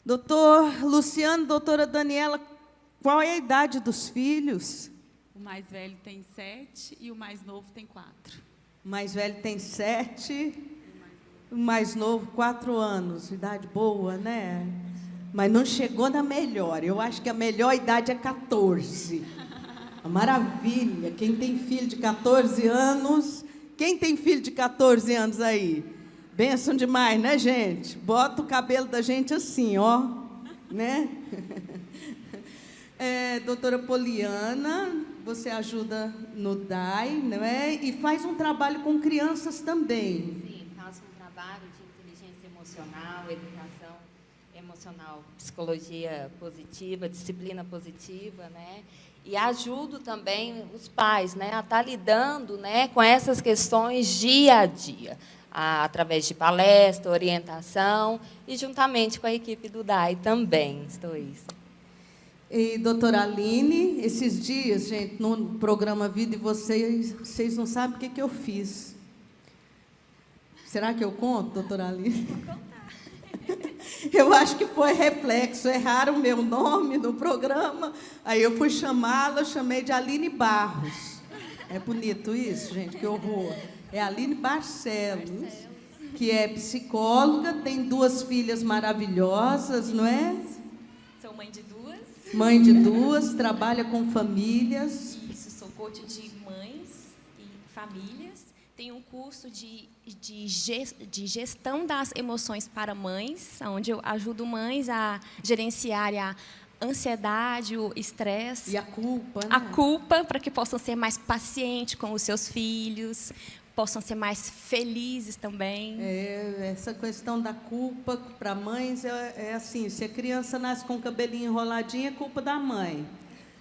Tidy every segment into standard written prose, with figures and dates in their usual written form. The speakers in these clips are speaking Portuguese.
Doutor Luciano, doutora Daniela, qual é a idade dos filhos? O mais velho tem 7 e o mais novo tem 4. O mais velho tem 7, o mais novo 4 anos. Idade boa, né? Mas não chegou na melhor. Eu acho que a melhor idade é 14. A maravilha. Quem tem filho de 14 anos... Quem tem filho de 14 anos aí? Bênção demais, né, gente? Bota o cabelo da gente assim, ó. Né? Doutora Poliana, você ajuda no DAI, não é? E faz um trabalho com crianças também. Sim, faço um trabalho de inteligência emocional, educação emocional, psicologia positiva, disciplina positiva, né? E ajudo também os pais, né, a estar lidando, né, com essas questões dia a dia, através de palestra, orientação e juntamente com a equipe do DAI também. Estou isso. E, doutora Aline, esses dias, gente, no programa Vida e vocês não sabem o que eu fiz. Será que eu conto, doutora Aline? Vou contar. Eu acho que foi reflexo, erraram o meu nome no programa, aí eu fui chamá-la, chamei de Aline Barros. É bonito isso, gente, que horror. É Aline Barcelos, que é psicóloga, tem 2 filhas maravilhosas, não é? Sou mãe de 2. Mãe de 2, trabalha com famílias. Isso, sou coach de mães e famílias. Tenho um curso de gestão das emoções para mães, onde eu ajudo mães a gerenciarem a ansiedade, o estresse. E a culpa, né? A culpa, para que possam ser mais pacientes com os seus filhos, possam ser mais felizes também. Essa questão da culpa para mães é assim, se a criança nasce com o cabelinho enroladinho, é culpa da mãe.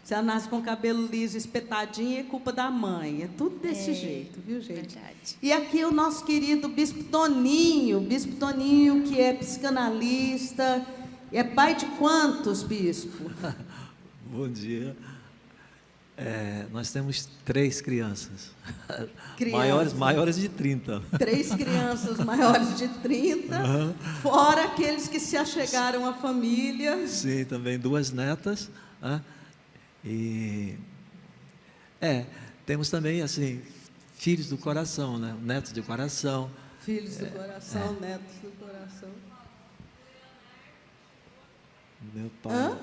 Se ela nasce com o cabelo liso, espetadinho, é culpa da mãe. É tudo desse jeito, viu, gente? Verdade. E aqui o nosso querido Bispo Toninho, que é psicanalista. É pai de quantos, Bispo? Bom dia. Nós temos 3 crianças. Maiores de 30. 3 crianças maiores de 30, fora aqueles que se achegaram à família. Sim, também 2 netas. E temos também assim filhos do coração, né? Netos de coração. Filhos do coração, netos do coração. Meu pai.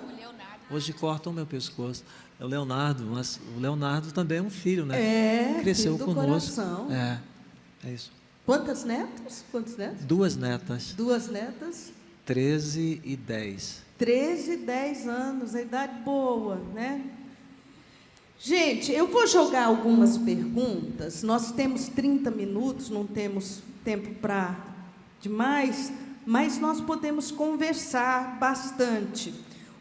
Hoje cortam o meu pescoço. É o Leonardo, mas o Leonardo também é um filho, né? Cresceu filho do conosco. Coração. É isso. Quantos netos? 2 netas. 2 netas. 13 e 10. 13 e 10 anos, a idade boa, né? Gente, eu vou jogar algumas perguntas. Nós temos 30 minutos, não temos tempo para demais, mas nós podemos conversar bastante.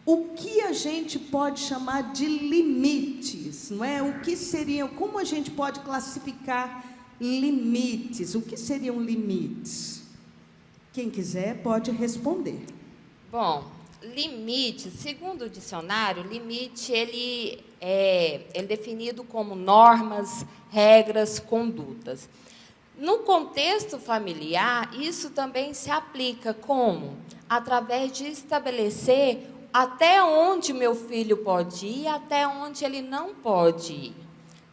O que a gente pode chamar de limites, não é? O que seriam, como a gente pode classificar limites? O que seriam limites? Quem quiser pode responder. Bom, limite, segundo o dicionário, limite ele é definido como normas, regras, condutas. No contexto familiar, isso também se aplica como? Através de estabelecer até onde meu filho pode ir, até onde ele não pode ir,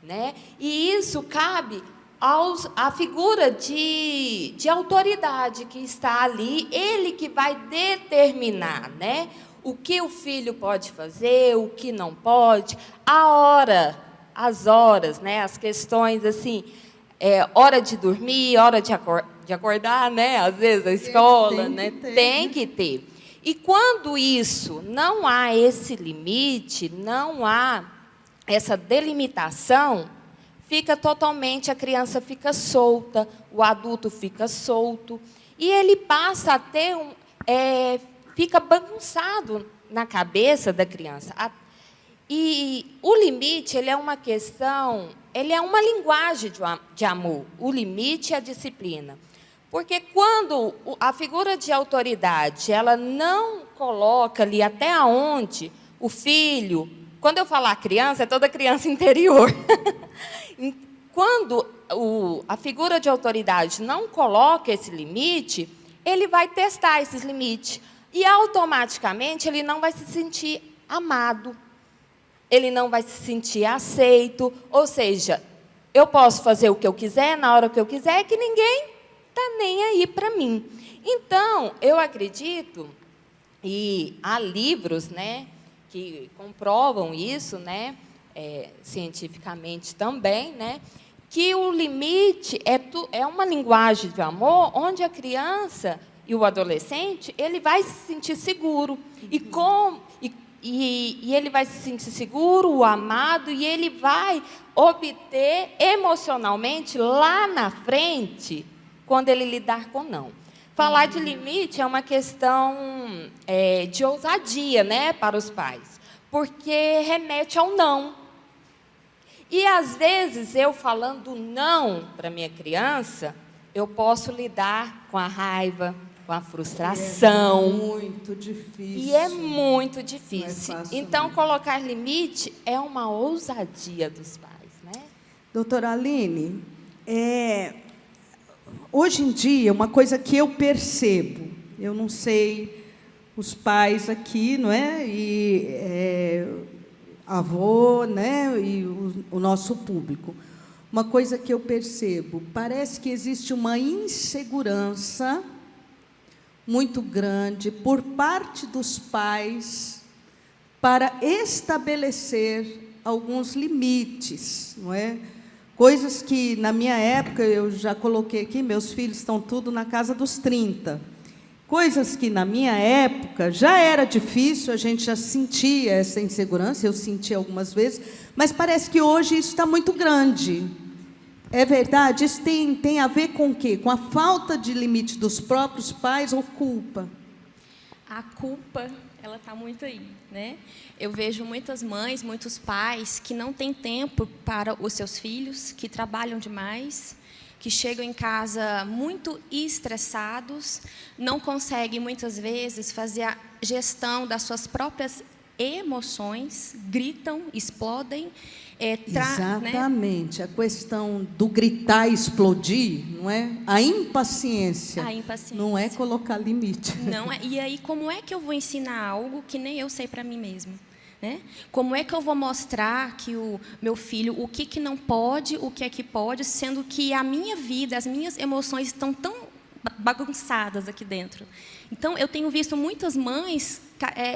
né? E isso cabe à figura de autoridade que está ali, ele que vai determinar, né? O que o filho pode fazer, o que não pode, a hora, as horas, né? As questões assim, hora de dormir, hora de acordar, né? Às vezes a escola, né? Tem que ter. E quando isso não há esse limite, não há essa delimitação, fica totalmente, a criança fica solta, o adulto fica solto, e ele passa a ter fica bagunçado na cabeça da criança. E o limite, ele é uma questão, ele é uma linguagem de amor. O limite é a disciplina. Porque quando a figura de autoridade, ela não coloca ali até onde o filho, quando eu falar criança, é toda criança interior. Quando a figura de autoridade não coloca esse limite, ele vai testar esses limites. E, automaticamente, ele não vai se sentir amado, ele não vai se sentir aceito, ou seja, eu posso fazer o que eu quiser, na hora que eu quiser, que ninguém está nem aí para mim. Então, eu acredito, e há livros, né, que comprovam isso, né, cientificamente também, né, que o limite é uma linguagem de amor onde a criança e o adolescente, ele vai se sentir seguro. E ele vai se sentir seguro, o amado, e ele vai obter emocionalmente, lá na frente, quando ele lidar com não. Falar de limite é uma questão de ousadia, né, para os pais, porque remete ao não. E, às vezes, eu falando não para minha criança, eu posso lidar com a raiva, com a frustração. É muito difícil. E é muito difícil. Não é fácil, então, não. colocar limite é uma ousadia dos pais, né? Doutora Aline, hoje em dia, uma coisa que eu percebo, eu não sei, os pais aqui, não é? Avô, né? E o nosso público. Uma coisa que eu percebo, parece que existe uma insegurança muito grande por parte dos pais para estabelecer alguns limites, não é? Coisas que, na minha época, eu já coloquei aqui, meus filhos estão tudo na casa dos 30. Coisas que, na minha época, já era difícil, a gente já sentia essa insegurança, eu senti algumas vezes, mas parece que hoje isso está muito grande. É verdade? Isso tem a ver com o quê? Com a falta de limite dos próprios pais ou culpa? A culpa, ela está muito aí, né? Eu vejo muitas mães, muitos pais que não têm tempo para os seus filhos, que trabalham demais, que chegam em casa muito estressados, não conseguem, muitas vezes, fazer a gestão das suas próprias emoções, gritam, explodem. Exatamente. Né? A questão do gritar e explodir, não é? A impaciência. A impaciência. Não é colocar limite. Não é. E aí, como é que eu vou ensinar algo que nem eu sei para mim mesma? Né? Como é que eu vou mostrar que o meu filho, o que não pode, o que é que pode, sendo que a minha vida, as minhas emoções estão tão bagunçadas aqui dentro. Então, eu tenho visto muitas mães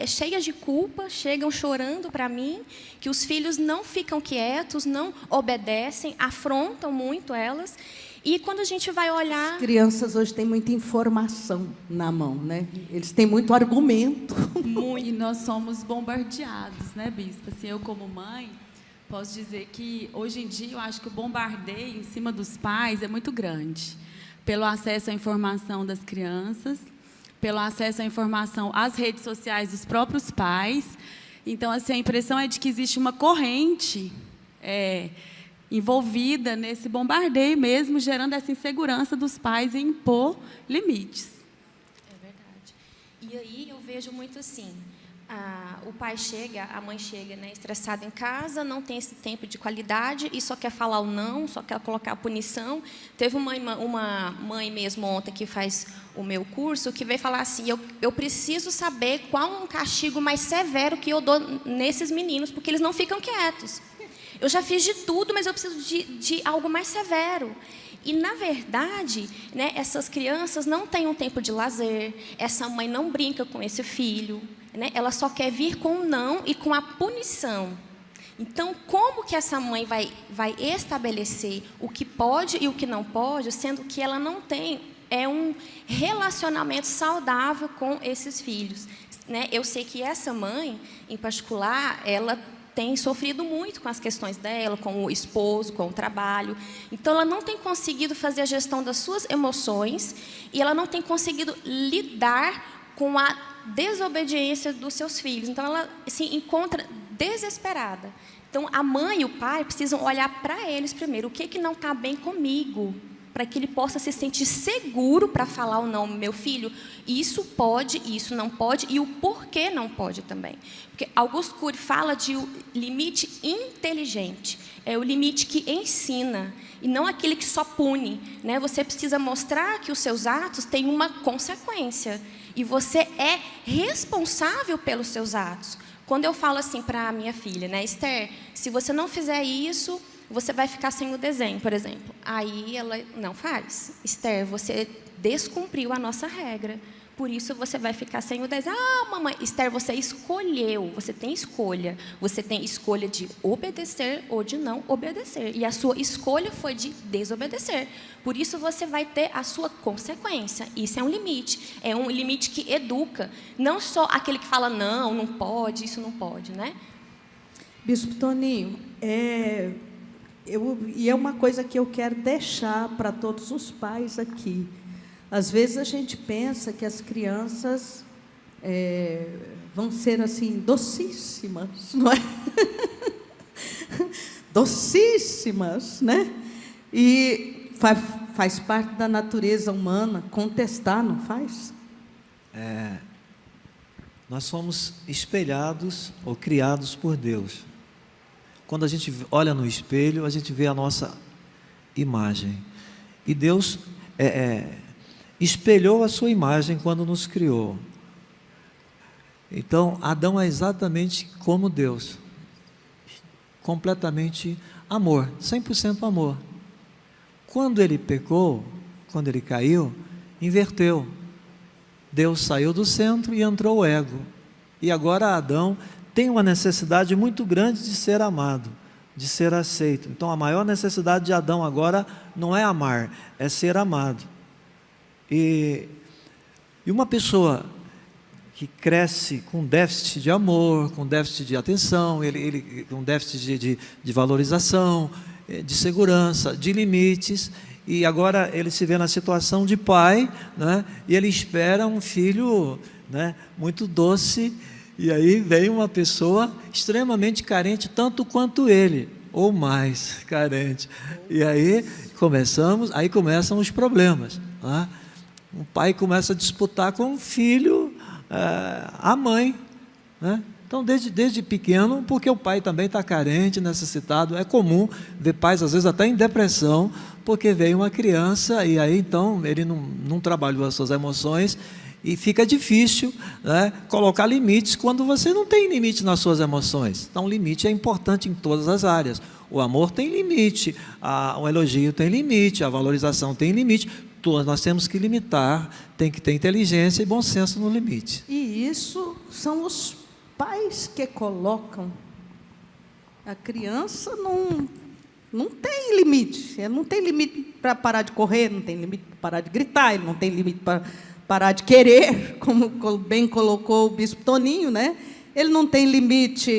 cheias de culpa, chegam chorando para mim, que os filhos não ficam quietos, não obedecem, afrontam muito elas. E quando a gente vai olhar... As crianças hoje têm muita informação na mão, né? Eles têm muito argumento. Muito. E nós somos bombardeados, né, Bispa? Assim, eu, como mãe, posso dizer que, hoje em dia, eu acho que o bombardeio em cima dos pais é muito grande. Pelo acesso à informação das crianças, pelo acesso à informação às redes sociais dos próprios pais. Então, assim, a impressão é de que existe uma corrente envolvida nesse bombardeio mesmo, gerando essa insegurança dos pais em impor limites. É verdade. E aí eu vejo muito assim, o pai chega, a mãe chega, né, estressada em casa, não tem esse tempo de qualidade e só quer falar o não, só quer colocar a punição. Teve uma mãe mesmo ontem que faz o meu curso, que veio falar assim, eu preciso saber qual um castigo mais severo que eu dou nesses meninos, porque eles não ficam quietos. Eu já fiz de tudo, mas eu preciso de algo mais severo. E, na verdade, né, essas crianças não têm um tempo de lazer, essa mãe não brinca com esse filho, né, ela só quer vir com o não e com a punição. Então, como que essa mãe vai estabelecer o que pode e o que não pode, sendo que ela não tem um relacionamento saudável com esses filhos? Né? Eu sei que essa mãe, em particular, ela tem sofrido muito com as questões dela, com o esposo, com o trabalho. Então, ela não tem conseguido fazer a gestão das suas emoções e ela não tem conseguido lidar com a desobediência dos seus filhos. Então, ela se encontra desesperada. Então, a mãe e o pai precisam olhar para eles primeiro. O que não está bem comigo? Para que ele possa se sentir seguro para falar ou não, meu filho, isso pode, isso não pode, e o porquê não pode também. Porque Augusto Cury fala de o limite inteligente, é o limite que ensina, e não aquele que só pune. Né? Você precisa mostrar que os seus atos têm uma consequência. E você é responsável pelos seus atos. Quando eu falo assim para a minha filha, né, Esther, se você não fizer isso, você vai ficar sem o desenho, por exemplo. Aí ela não faz. Esther, você descumpriu a nossa regra. Por isso você vai ficar sem o desenho. Ah, mamãe, Esther, você escolheu. Você tem escolha. Você tem escolha de obedecer ou de não obedecer. E a sua escolha foi de desobedecer. Por isso você vai ter a sua consequência. Isso é um limite. É um limite que educa. Não só aquele que fala, não, não pode, isso não pode, né? Bispo Toninho, é uma coisa que eu quero deixar para todos os pais aqui. Às vezes a gente pensa que as crianças vão ser assim docíssimas, não é? Docíssimas, né? E faz parte da natureza humana contestar, não faz? Nós somos espelhados ou criados por Deus. Quando a gente olha no espelho, a gente vê a nossa imagem. E Deus espelhou a sua imagem quando nos criou. Então, Adão é exatamente como Deus. Completamente amor, 100% amor. Quando ele pecou, quando ele caiu, inverteu. Deus saiu do centro e entrou o ego. E agora Adão tem uma necessidade muito grande de ser amado, de ser aceito. Então, a maior necessidade de Adão agora não é amar, é ser amado. E uma pessoa que cresce com déficit de amor, com déficit de atenção, ele com déficit de valorização, de segurança, de limites, e agora ele se vê na situação de pai, né? E ele espera um filho, né, muito doce, e aí vem uma pessoa extremamente carente, tanto quanto ele, ou mais carente. E aí começam os problemas, né? O pai começa a disputar com o filho a mãe, né? Então, desde pequeno, porque o pai também está carente, necessitado. É comum ver pais, às vezes, até em depressão, porque veio uma criança e aí, então, ele não trabalhou as suas emoções e fica difícil, né, colocar limites quando você não tem limite nas suas emoções. Então, o limite é importante em todas as áreas. O amor tem limite, o elogio tem limite, a valorização tem limite. Nós temos que limitar, tem que ter inteligência e bom senso no limite. E isso são os pais que colocam. A criança não tem limite. Ele não tem limite para parar de correr, não tem limite para parar de gritar, ele não tem limite para parar de querer, como bem colocou o bispo Toninho, né? Ele não tem limite.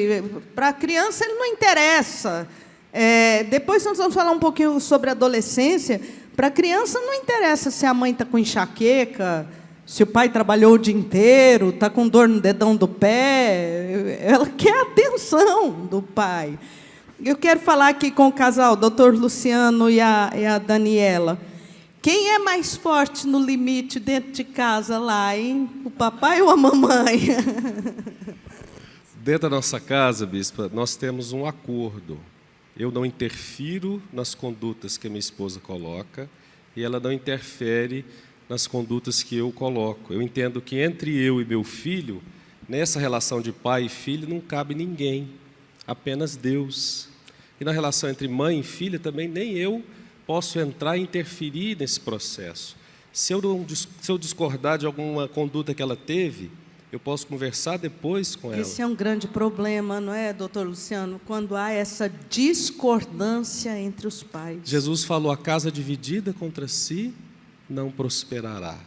Para a criança, ele não interessa. Depois nós vamos falar um pouquinho sobre a adolescência. Para a criança não interessa se a mãe está com enxaqueca, se o pai trabalhou o dia inteiro, está com dor no dedão do pé. Ela quer a atenção do pai. Eu quero falar aqui com o casal, o doutor Luciano e a Daniela. Quem é mais forte no limite dentro de casa lá, hein? O papai ou a mamãe? Dentro da nossa casa, bispa, nós temos um acordo. Eu não interfiro nas condutas que a minha esposa coloca e ela não interfere nas condutas que eu coloco. Eu entendo que entre eu e meu filho, nessa relação de pai e filho, não cabe ninguém, apenas Deus. E na relação entre mãe e filha também nem eu posso entrar e interferir nesse processo. Se eu discordar de alguma conduta que ela teve, eu posso conversar depois com ela. Esse é um grande problema, não é, doutor Luciano? Quando há essa discordância entre os pais. Jesus falou, a casa dividida contra si não prosperará.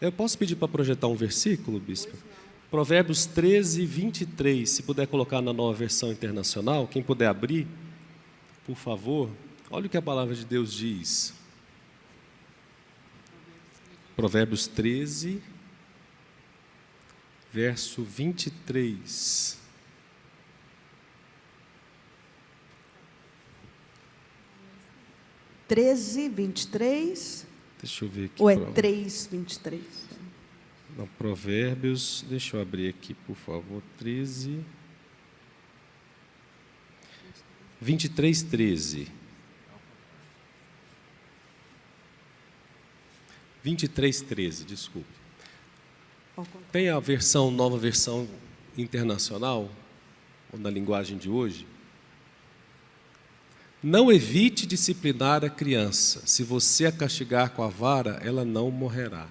Eu posso pedir para projetar um versículo, bispo? Provérbios 13, 23, se puder colocar na Nova Versão Internacional, quem puder abrir, por favor. Olha o que a palavra de Deus diz. Provérbios 13, verso 23. (13, 23). Deixa eu ver aqui. Ou é 3, 23? Não, Provérbios, deixa eu abrir aqui, por favor. 13. 23, 13. 23, 13, desculpe. Tem a nova versão internacional, ou na linguagem de hoje. Não evite disciplinar a criança. Se você a castigar com a vara, ela não morrerá.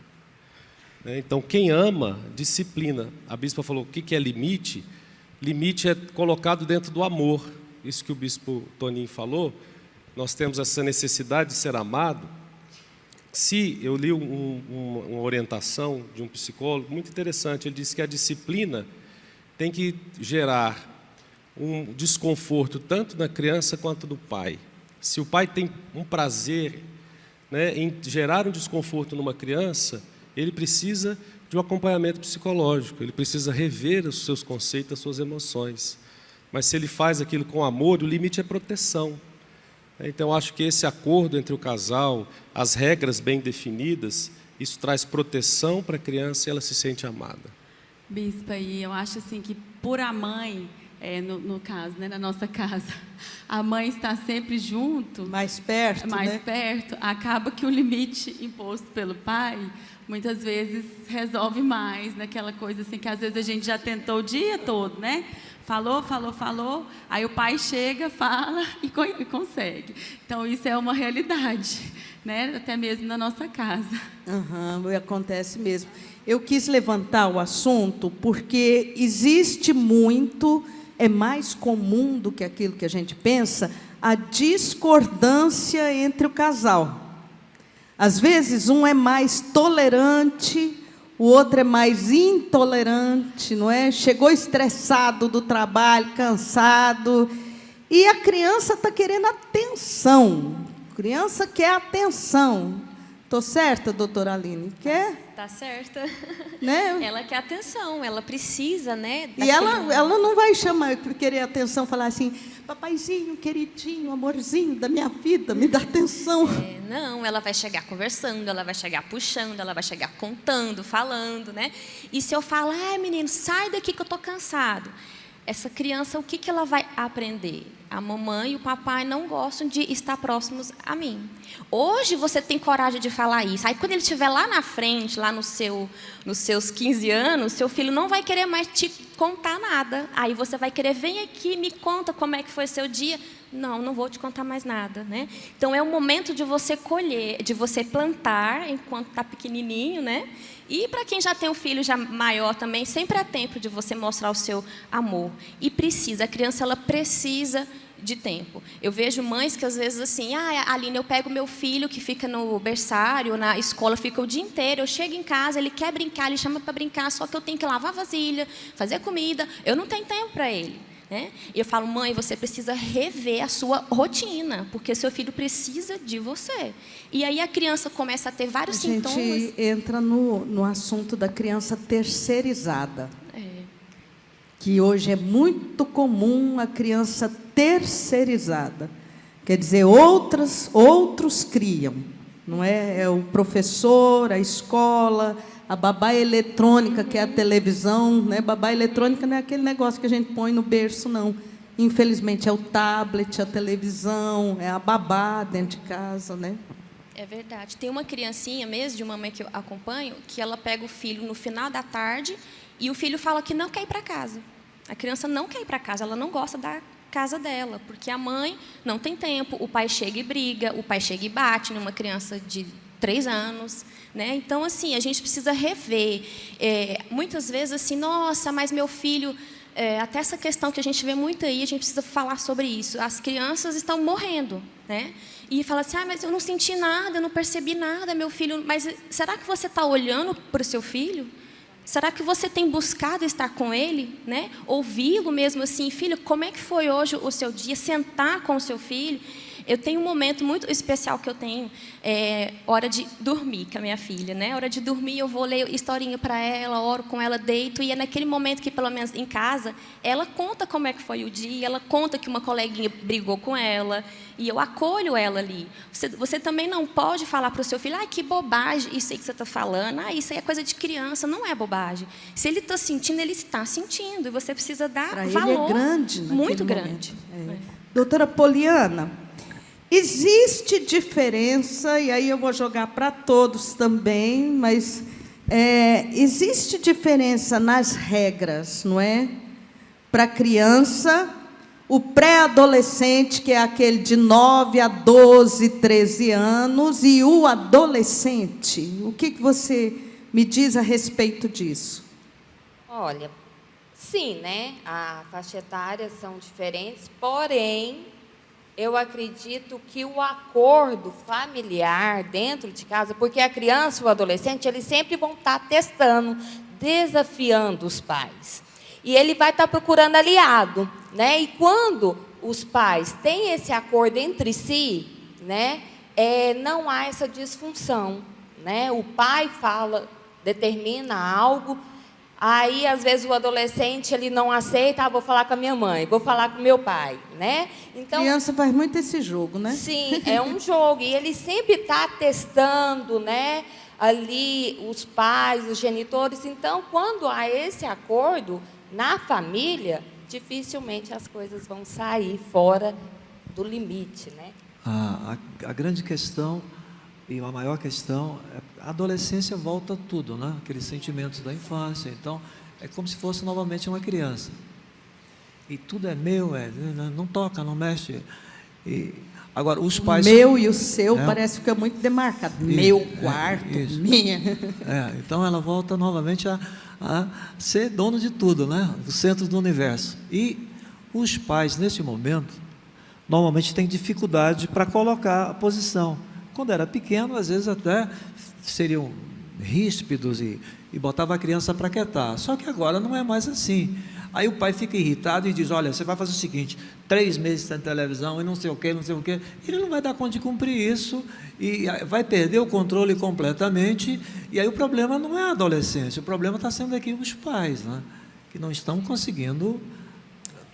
Então, quem ama, disciplina. A bispa falou, o que é limite? Limite é colocado dentro do amor. Isso que o bispo Toninho falou, nós temos essa necessidade de ser amado. Se eu li uma orientação de um psicólogo muito interessante, ele disse que a disciplina tem que gerar um desconforto tanto na criança quanto no pai. Se o pai tem um prazer, né, em gerar um desconforto numa criança, ele precisa de um acompanhamento psicológico, ele precisa rever os seus conceitos, as suas emoções. Mas se ele faz aquilo com amor, o limite é proteção. Então, acho que esse acordo entre o casal, as regras bem definidas, isso traz proteção para a criança e ela se sente amada. Bispa, e eu acho assim que por a mãe, no caso, né, na nossa casa, a mãe está sempre junto, mais perto, né? perto, acaba que o limite imposto pelo pai, muitas vezes resolve mais, naquela coisa assim, que às vezes a gente já tentou o dia todo, né? Falou, aí o pai chega, fala e consegue. Então, isso é uma realidade, né? Até mesmo na nossa casa. Acontece mesmo. Eu quis levantar o assunto porque existe muito, é mais comum do que aquilo que a gente pensa, a discordância entre o casal. Às vezes, um é mais tolerante, o outro é mais intolerante, não é? Chegou estressado do trabalho, cansado, e a criança está querendo atenção. A criança quer atenção. Estou certa, doutora Aline? Quer? Tá certa. Né? Ela quer atenção, ela precisa, né? E ela não vai querer atenção, falar assim, papaizinho, queridinho, amorzinho da minha vida, me dá atenção. Não, ela vai chegar conversando, ela vai chegar puxando, ela vai chegar contando, falando, né? E se eu falar, ai menino, sai daqui que eu estou cansado. Essa criança, o que ela vai aprender? A mamãe e o papai não gostam de estar próximos a mim. Hoje você tem coragem de falar isso. Aí quando ele estiver lá na frente, lá nos seus 15 anos, seu filho não vai querer mais te contar nada. Aí você vai querer, vem aqui, me conta como é que foi seu dia. Não vou te contar mais nada, né? Então é o momento de você colher, de você plantar enquanto está pequenininho, né? E para quem já tem um filho já maior também, sempre é tempo de você mostrar o seu amor. E a criança ela precisa de tempo. Eu vejo mães que às vezes assim, Aline, eu pego meu filho que fica no berçário, na escola, fica o dia inteiro, eu chego em casa, ele quer brincar, ele chama para brincar, só que eu tenho que lavar vasilha, fazer comida, eu não tenho tempo para ele. Né? E eu falo, mãe, você precisa rever a sua rotina, porque seu filho precisa de você. E aí a criança começa a ter vários sintomas. A gente entra no assunto da criança terceirizada. Que hoje é muito comum a criança terceirizada. Quer dizer, outros criam. Não é? É o professor, a escola, a babá eletrônica, que é a televisão, né? Babá eletrônica não é aquele negócio que a gente põe no berço, não. Infelizmente, é o tablet, a televisão, é a babá dentro de casa, né? É verdade. Tem uma criancinha mesmo, de uma mãe que eu acompanho, que ela pega o filho no final da tarde e o filho fala que não quer ir para casa. A criança não quer ir para casa, ela não gosta da casa dela, porque a mãe não tem tempo, o pai chega e briga, o pai chega e bate numa criança de 3 anos, né? Então, assim, a gente precisa rever. Muitas vezes, assim, nossa, mas meu filho... até essa questão que a gente vê muito aí, a gente precisa falar sobre isso. As crianças estão morrendo, né? E fala assim, mas eu não senti nada, eu não percebi nada, meu filho... Mas será que você está olhando para o seu filho? Será que você tem buscado estar com ele, né? Ouvi-lo mesmo assim, filho, como é que foi hoje o seu dia? Sentar com o seu filho. Eu tenho um momento muito especial que eu tenho, hora de dormir com a minha filha, né? Hora de dormir, eu vou ler historinha para ela, oro com ela, deito, e é naquele momento que, pelo menos em casa, ela conta como é que foi o dia, ela conta que uma coleguinha brigou com ela, e eu acolho ela ali. Você também não pode falar para o seu filho, que bobagem isso aí que você está falando, isso aí é coisa de criança, não é bobagem. Se ele está sentindo, ele está sentindo, e você precisa dar pra valor. Ele é grande naquele muito momento. Grande. Doutora Poliana, existe diferença, e aí eu vou jogar para todos também, mas Existe diferença nas regras, não é? Para a criança, o pré-adolescente, que é aquele de 9 a 12, 13 anos, e o adolescente. O que você me diz a respeito disso? Olha, sim, né? A faixa etária são diferentes, porém, eu acredito que o acordo familiar dentro de casa, porque a criança e o adolescente, eles sempre vão estar testando, desafiando os pais. E ele vai estar procurando aliado, né? E quando os pais têm esse acordo entre si, né? Não há essa disfunção, né? O pai fala, determina algo, aí, às vezes, o adolescente ele não aceita, vou falar com a minha mãe, vou falar com o meu pai, né? Então, A criança faz muito esse jogo, né? sim, é um jogo, e ele sempre está testando, né? Ali, os pais, os genitores. Então, quando há esse acordo na família, dificilmente as coisas vão sair fora do limite, né? A grande questão e a maior questão a adolescência volta tudo, né? Aqueles sentimentos da infância. Então, é como se fosse novamente uma criança. E tudo é meu, não toca, não mexe. Agora, os pais... O meu e o seu parece que fica muito demarcado. Meu quarto, minha. Então, ela volta novamente a ser dono de tudo, né? O centro do universo. E os pais, nesse momento, normalmente têm dificuldade para colocar a posição. Quando era pequeno, às vezes até seriam ríspidos e botava a criança para quietar. Só que agora não é mais assim. Aí o pai fica irritado e diz, olha, você vai fazer o seguinte, 3 meses sem televisão e não sei o quê. Ele não vai dar conta de cumprir isso e vai perder o controle completamente. E aí o problema não é a adolescência, o problema está sendo aqui os pais, né? Que não estão conseguindo...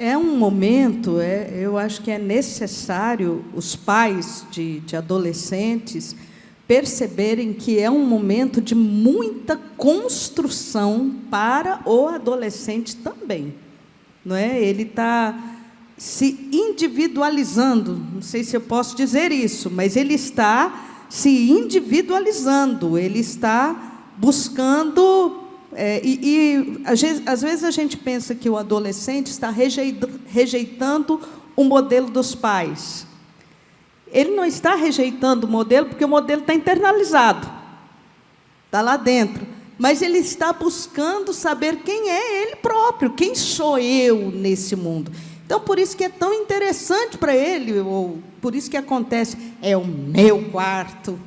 É um momento, eu acho que é necessário os pais de adolescentes perceberem que é um momento de muita construção para o adolescente também, não é? Ele está se individualizando, não sei se eu posso dizer isso, mas ele está se individualizando, ele está buscando... às vezes a gente pensa que o adolescente está rejeitando o modelo dos pais. Ele não está rejeitando o modelo, porque o modelo está internalizado, está lá dentro. Mas ele está buscando saber quem é ele próprio, quem sou eu nesse mundo. Então, por isso que é tão interessante para ele, ou por isso que acontece, é o meu quarto,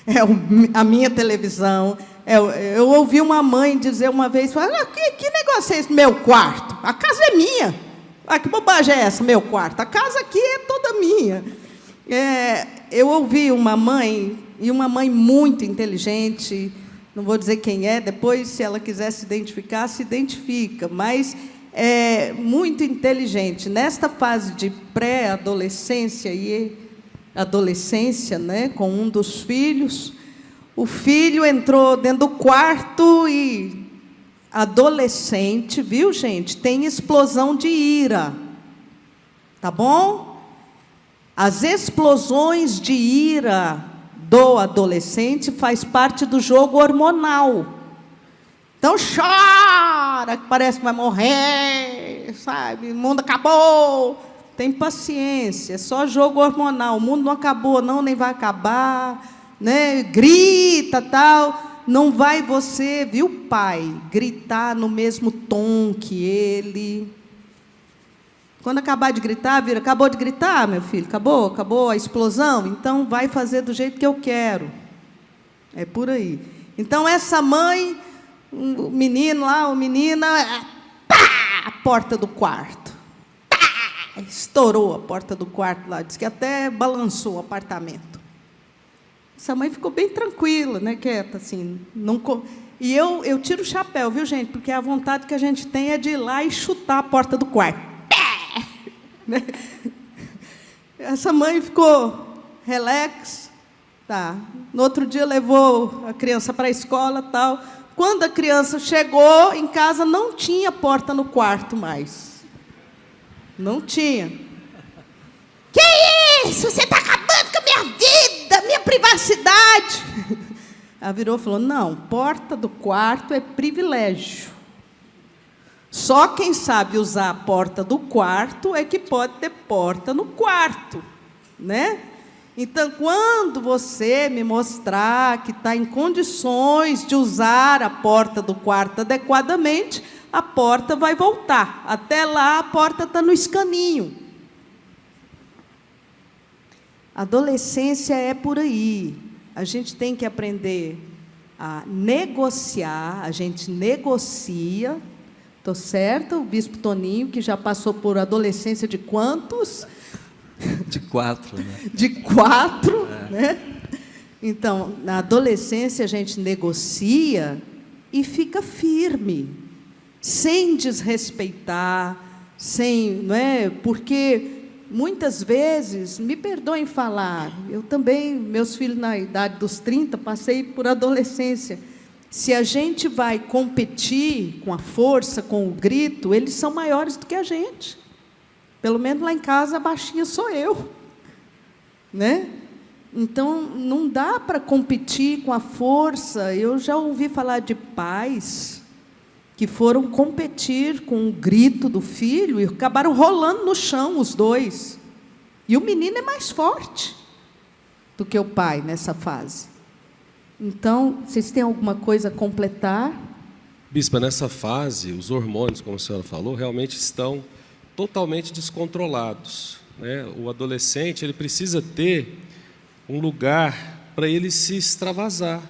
é a minha televisão. Eu ouvi uma mãe dizer uma vez, que negócio é esse, meu quarto? A casa é minha. Que bobagem é essa, meu quarto? A casa aqui é toda minha. Eu ouvi uma mãe, e uma mãe muito inteligente, não vou dizer quem é, depois, se ela quiser se identificar, se identifica, mas é muito inteligente. Nesta fase de pré-adolescência e adolescência, né, com um dos filhos, o filho entrou dentro do quarto e adolescente, viu, gente? Tem explosão de ira. Tá bom? As explosões de ira do adolescente faz parte do jogo hormonal. Então chora, que parece que vai morrer, sabe? O mundo acabou. Tem paciência, é só jogo hormonal. O mundo não acabou, não, nem vai acabar. Né? Grita, tal, não vai você, viu, pai, gritar no mesmo tom que ele. Quando acabar de gritar, vira, acabou de gritar, meu filho, acabou a explosão, então vai fazer do jeito que eu quero. É por aí. Então, essa mãe, o menino lá, a porta do quarto. Estourou a porta do quarto lá, disse que até balançou o apartamento. Essa mãe ficou bem tranquila, né, quieta, assim. E eu tiro o chapéu, viu, gente? Porque a vontade que a gente tem é de ir lá e chutar a porta do quarto. Essa mãe ficou relax, tá. No outro dia levou a criança para a escola, tal. Quando a criança chegou em casa, não tinha porta no quarto mais. Não tinha. Que isso? Você está acabando com a minha vida, minha privacidade. Ela virou e falou, não, porta do quarto é privilégio. Só quem sabe usar a porta do quarto é que pode ter porta no quarto, né? Então, quando você me mostrar que está em condições de usar a porta do quarto adequadamente, a porta vai voltar. Até lá, a porta está no escaninho. A adolescência é por aí. A gente tem que aprender a negociar, a gente negocia. Estou certo? O bispo Toninho, que já passou por adolescência de quantos? De 4, né? De 4, né? Então, na adolescência, a gente negocia e fica firme, sem desrespeitar, sem, não é? Porque muitas vezes, me perdoem falar, eu também, meus filhos na idade dos 30, passei por adolescência. Se a gente vai competir com a força, com o grito, eles são maiores do que a gente. Pelo menos lá em casa, a baixinha sou eu. Né? Então, não dá para competir com a força. Eu já ouvi falar de pais que foram competir com o grito do filho e acabaram rolando no chão, os dois. E o menino é mais forte do que o pai nessa fase. Então, vocês têm alguma coisa a completar? Bispa, nessa fase, os hormônios, como a senhora falou, realmente estão totalmente descontrolados, né? O adolescente, ele precisa ter um lugar para ele se extravasar,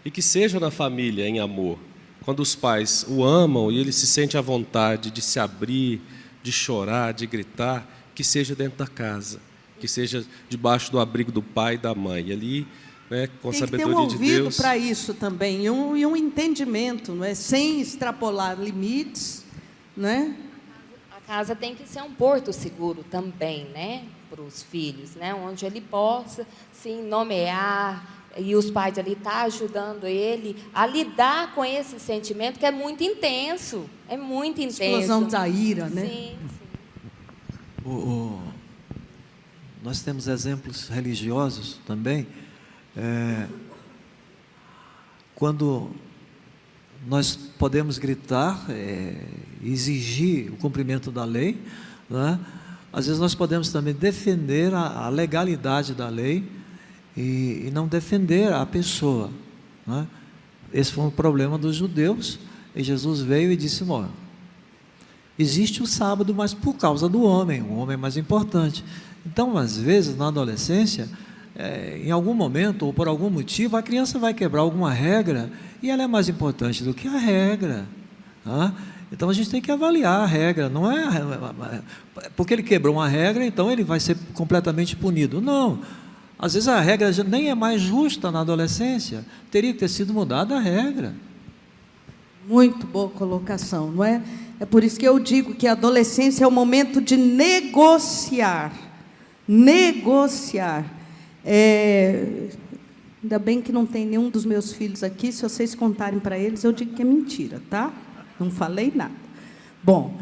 e que seja na família, em amor. Quando os pais o amam e ele se sente à vontade de se abrir, de chorar, de gritar, que seja dentro da casa, que seja debaixo do abrigo do pai e da mãe. E ali, né, com a sabedoria de Deus... Tem que ter um ouvido para isso também, e um entendimento, não é? Sem extrapolar limites, né? A casa tem que ser um porto seguro também, né, para os filhos, né, onde ele possa, sim, nomear, e os pais ali estão ajudando ele a lidar com esse sentimento que é muito intenso, Explosão da ira, né? Sim, sim. Nós temos exemplos religiosos também. Quando nós podemos gritar, exigir o cumprimento da lei, né? Às vezes nós podemos também defender a legalidade da lei e não defender a pessoa, né? Esse foi um problema dos judeus, e Jesus veio e disse, olha, existe o sábado, mas por causa do homem, o homem é mais importante. Então, às vezes, na adolescência, em algum momento, ou por algum motivo, a criança vai quebrar alguma regra, e ela é mais importante do que a regra. Tá? Então, a gente tem que avaliar a regra. Não é porque ele quebrou uma regra, então ele vai ser completamente punido. Não. Às vezes, a regra nem é mais justa na adolescência. Teria que ter sido mudada a regra. Muito boa colocação, não é? É por isso que eu digo que a adolescência é o momento de negociar. Negociar. Ainda bem que não tem nenhum dos meus filhos aqui. Se vocês contarem para eles, eu digo que é mentira, tá? Não falei nada. Bom,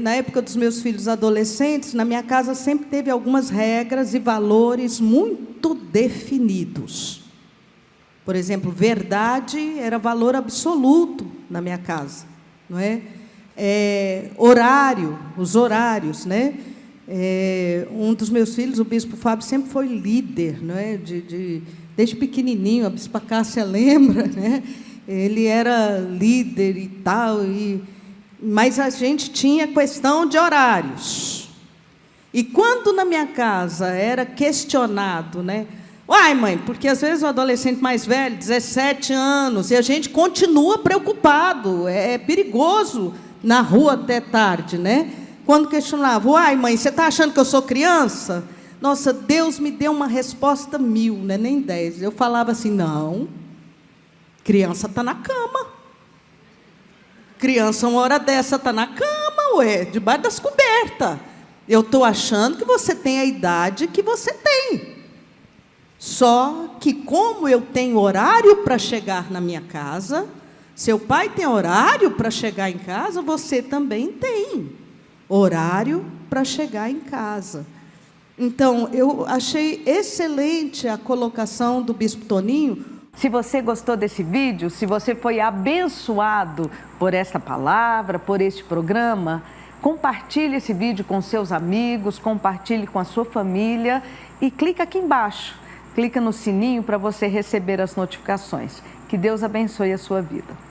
na época dos meus filhos adolescentes, na minha casa sempre teve algumas regras e valores muito definidos. Por exemplo, verdade era valor absoluto na minha casa, não é? Horário, os horários, né? Um dos meus filhos, o bispo Fábio, sempre foi líder, não é? Desde pequenininho, a bispa Cássia lembra, né? Ele era líder e tal, mas a gente tinha questão de horários. E quando na minha casa era questionado, né? Uai, mãe, porque às vezes o adolescente mais velho, 17 anos, e a gente continua preocupado, é perigoso na rua até tarde, né? Quando questionava, uai, mãe, você está achando que eu sou criança? Nossa, Deus me deu uma resposta 1000, né? Nem 10. Eu falava assim, não, criança está na cama. Criança, uma hora dessa, está na cama, ué, debaixo das cobertas. Eu estou achando que você tem a idade que você tem. Só que, como eu tenho horário para chegar na minha casa, seu pai tem horário para chegar em casa, você também tem horário para chegar em casa. Então, eu achei excelente a colocação do bispo Toninho, Se você gostou desse vídeo, se você foi abençoado por esta palavra, por este programa, compartilhe esse vídeo com seus amigos, compartilhe com a sua família e clica aqui embaixo. Clica no sininho para você receber as notificações. Que Deus abençoe a sua vida.